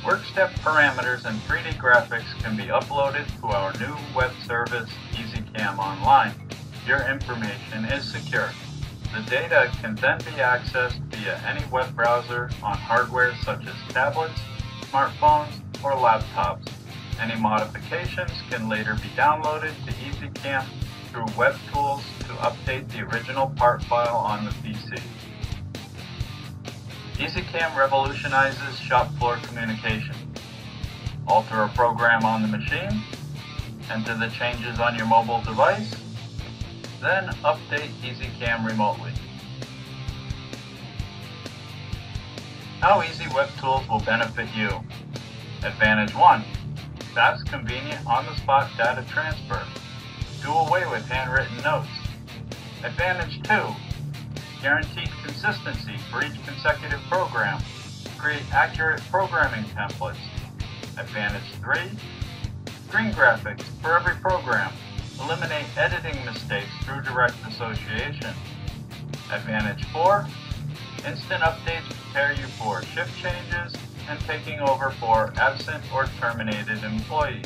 Work step parameters and 3D graphics can be uploaded to our new web service, EZ-CAM Online. Your information is secure. The data can then be accessed via any web browser on hardware such as tablets, smartphones, or laptops. Any modifications can later be downloaded to EZ-CAM through web tools to update the original part file on the PC. EZ-CAM revolutionizes shop floor communication. Alter a program on the machine, enter the changes on your mobile device, then update EZ-CAM remotely. How Easy Web Tools will benefit you. Advantage 1. Fast, convenient, on-the-spot data transfer. Do away with handwritten notes. Advantage 2. Guaranteed consistency for each consecutive program. Create accurate programming templates. Advantage 3. Screen graphics for every program. Eliminate editing mistakes through direct association. Advantage 4. Instant updates prepare you for shift changes and taking over for absent or terminated employees.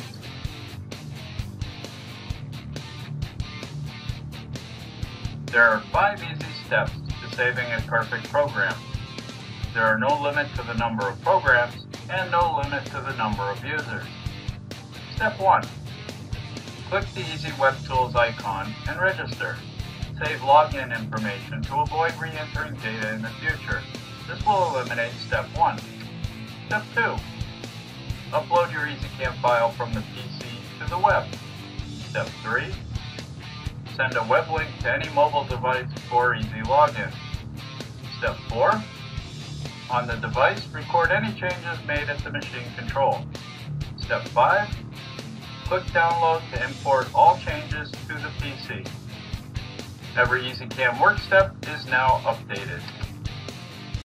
There are 5 easy steps to saving a perfect program. There are no limit to the number of programs and no limit to the number of users. Step 1. Click the Easy Web Tools icon and register. Save login information to avoid re-entering data in the future. This will eliminate Step 1. Step 2. Upload your EZ-CAM file from the PC to the web. Step 3. Send a web link to any mobile device for easy login. Step 4. On the device, record any changes made at the machine control. Step 5. Click Download to import all changes to the PC. Every EZ-CAM work step is now updated.